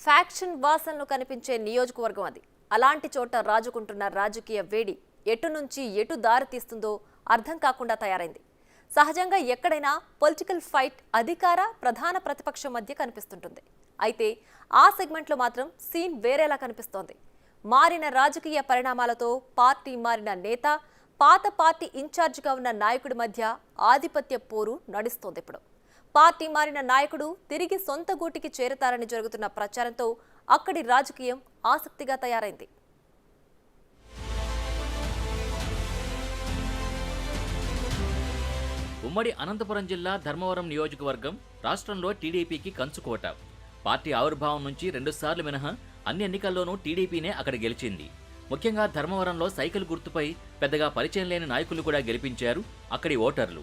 Faction వాసనలు కనిపించే నియోజకవర్గం అది. అలాంటి చోట రాజుకుంటున్న రాజకీయ వేడి ఎటు నుంచి ఎటు దారి తీస్తుందో అర్థం కాకుండా తయారైంది. సహజంగా ఎక్కడైనా పొలిటికల్ ఫైట్ అధికార ప్రధాన ప్రతిపక్షం మధ్య కనిపిస్తుంటుంది. అయితే ఆ సెగ్మెంట్లో మాత్రం సీన్ వేరేలా కనిపిస్తోంది. మారిన రాజకీయ పరిణామాలతో పార్టీ మారిన నేత, పాత పార్టీ ఇన్ఛార్జిగా ఉన్న నాయకుడి మధ్య ఆధిపత్య పోరు నడుస్తోంది. ఇప్పుడు పార్టీ మారిన నాయకుడు తిరిగి సొంత గూటికి చేరతారని జరుగుతున్న ప్రచారంతో అక్కడి రాజకీయం ఆసక్తిగా తయారైంది. ఉమ్మడి అనంతపురం జిల్లా ధర్మవరం నియోజకవర్గం రాష్ట్రంలో టీడీపీకి కంచుకోట. పార్టీ ఆవిర్భావం నుంచి 2 సార్లు మినహా అన్ని ఎన్నికల్లోనూ టీడీపీనే అక్కడ గెలిచింది. ముఖ్యంగా ధర్మవరంలో సైకిల్ గుర్తుపై పెద్దగా పరిచయం లేని నాయకులు కూడా గెలిపించారు అక్కడి ఓటర్లు.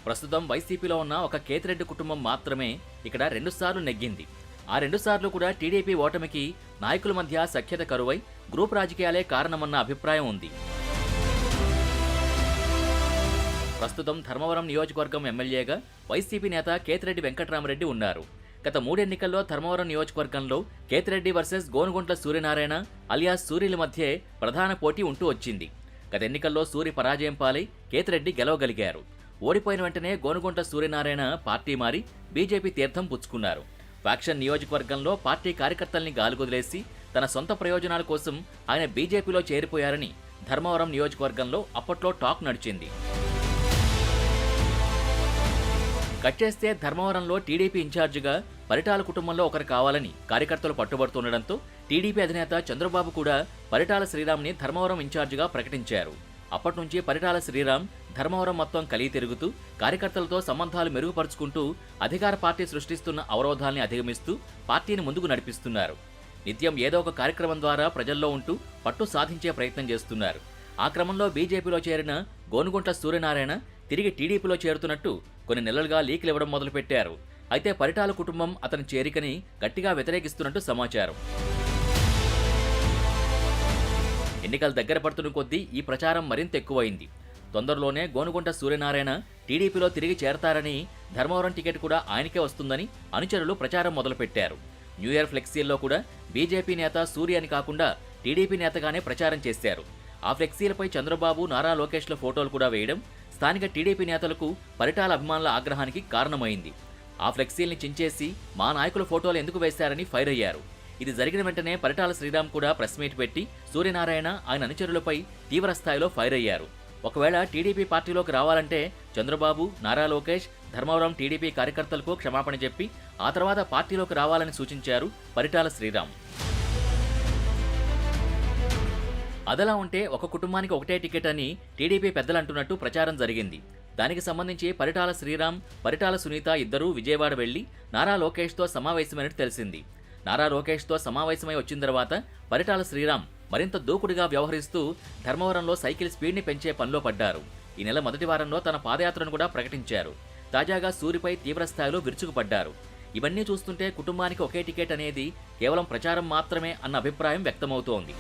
ప్రస్తుతం వైసీపీలో ఉన్న ఒక కేతిరెడ్డి కుటుంబం మాత్రమే ఇక్కడ 2 సార్లు నెగ్గింది. ఆ 2 సార్లు కూడా టీడీపీ ఓటమికి నాయకుల మధ్య సఖ్యత కరువై గ్రూప్ రాజకీయాలే కారణమన్న అభిప్రాయం ఉంది. ప్రస్తుతం ధర్మవరం నియోజకవర్గం ఎమ్మెల్యేగా వైసీపీ నేత కేతిరెడ్డి వెంకటరామరెడ్డి ఉన్నారు. గత 3 ఎన్నికల్లో ధర్మవరం నియోజకవర్గంలో కేతిరెడ్డి వర్సెస్ గోనుగుంట్ల సూర్యనారాయణ అలియాస్ సూర్యుల మధ్య ప్రధాన పోటీ ఉంటూ వచ్చింది. గత ఎన్నికల్లో సూరి పరాజయం పాలై కేతిరెడ్డి గెలవగలిగారు. ఓడిపోయిన వెంటనే గోనుగుంట్ల సూర్యనారాయణ పార్టీ మారి బీజేపీ తీర్థం పుచ్చుకున్నారు. ఫ్యాక్షన్ నియోజకవర్గంలో పార్టీ కార్యకర్తల్ని గాలికొదిలేసి తన సొంత ప్రయోజనాల కోసం ఆయన బీజేపీలో చేరిపోయారని ధర్మవరం నియోజకవర్గంలో అప్పట్లో టాక్ నడిచింది. కట్ చేస్తే ధర్మవరంలో టీడీపీ ఇన్ఛార్జిగా పరిటాల కుటుంబంలో ఒకరు కావాలని కార్యకర్తలు పట్టుబడుతుండటంతో టీడీపీ అధినేత చంద్రబాబు కూడా పరిటాల శ్రీరామ్ని ధర్మవరం ఇన్ఛార్జిగా ప్రకటించారు. అప్పటి నుంచి పరిటాల శ్రీరామ్ ధర్మవరం మొత్తం కలిగి తిరుగుతూ కార్యకర్తలతో సంబంధాలు మెరుగుపరుచుకుంటూ అధికార పార్టీ సృష్టిస్తున్న అవరోధాల్ని అధిగమిస్తూ పార్టీని ముందుకు నడిపిస్తున్నారు. నిత్యం ఏదో ఒక కార్యక్రమం ద్వారా ప్రజల్లో ఉంటూ పట్టు సాధించే ప్రయత్నం చేస్తున్నారు. ఆ క్రమంలో బీజేపీలో చేరిన గోనుగుంట్ల సూర్యనారాయణ తిరిగి టీడీపీలో చేరుతున్నట్టు కొన్ని నెలలుగా లీకులు ఇవ్వడం మొదలుపెట్టారు. అయితే పరిటాల కుటుంబం అతని చేరికని గట్టిగా వ్యతిరేకిస్తున్నట్టు సమాచారం. ఎన్నికలు దగ్గర పడుతున్న కొద్దీ ఈ ప్రచారం మరింత ఎక్కువైంది. తొందరలోనే గోనుగుంట్ల సూర్యనారాయణ టీడీపీలో తిరిగి చేరతారని, ధర్మవరం టికెట్ కూడా ఆయనకే వస్తుందని అనుచరులు ప్రచారం మొదలుపెట్టారు. న్యూ ఇయర్ ఫ్లెక్సీల్లో కూడా బీజేపీ నేత సూర్య అని కాకుండా టీడీపీ నేతగానే ప్రచారం చేశారు. ఆ ఫ్లెక్సీలపై చంద్రబాబు, నారా లోకేష్ల ఫోటోలు కూడా వేయడం స్థానిక టీడీపీ నేతలకు పరిటాల అభిమానుల ఆగ్రహానికి కారణమైంది. ఆ ఫ్లెక్సీల్ని చించేసి మా నాయకుల ఫోటోలు ఎందుకు వేశారని ఫైర్ అయ్యారు. ఇది జరిగిన వెంటనే పరిటాల శ్రీరామ్ కూడా ప్రెస్ మీట్ పెట్టి సూర్యనారాయణ, ఆయన అనుచరులపై తీవ్ర స్థాయిలో ఫైర్ అయ్యారు. ఒకవేళ టీడీపీ పార్టీలోకి రావాలంటే చంద్రబాబు, నారా లోకేష్ ధర్మవరం టీడీపీ కార్యకర్తలకు క్షమాపణ చెప్పి ఆ తర్వాత పార్టీలోకి రావాలని సూచించారు పరిటాల శ్రీరామ్. అదలా ఉంటే ఒక కుటుంబానికి ఒకటే టికెట్ అని టీడీపీ పెద్దలు అంటున్నట్టు ప్రచారం జరిగింది. దానికి సంబంధించి పరిటాల శ్రీరామ్, పరిటాల సునీత ఇద్దరూ విజయవాడ వెళ్లి నారా లోకేష్తో సమావేశమైనట్టు తెలిసింది. నారా లోకేష్తో సమావేశమై వచ్చిన తర్వాత పరిటాల శ్రీరామ్ మరింత దూకుడుగా వ్యవహరిస్తూ ధర్మవరంలో సైకిల్ స్పీడ్ని పెంచే పనిలో పడ్డారు. ఈ నెల మొదటి వారంలో తన పాదయాత్రను కూడా ప్రకటించారు. తాజాగా సూరిపై తీవ్రస్థాయిలో విరుచుకుపడ్డారు. ఇవన్నీ చూస్తుంటే కుటుంబానికి ఒకే టికెట్ అనేది కేవలం ప్రచారం మాత్రమే అన్న అభిప్రాయం వ్యక్తమవుతోంది.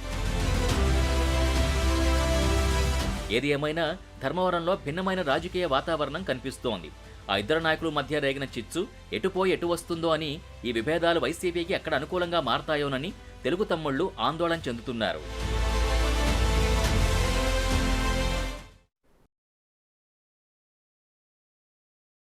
ఏది ఏమైనా ధర్మవరంలో భిన్నమైన రాజకీయ వాతావరణం కనిపిస్తోంది. ఆ ఇద్దరు నాయకుల మధ్య రేగిన చిచ్చు ఎటుపోయి ఎటు వస్తుందో అని, ఈ విభేదాలు వైసీపీకి ఎక్కడ అనుకూలంగా మారతాయోనని తెలుగు తమ్ముళ్లు ఆందోళన చెందుతున్నారు.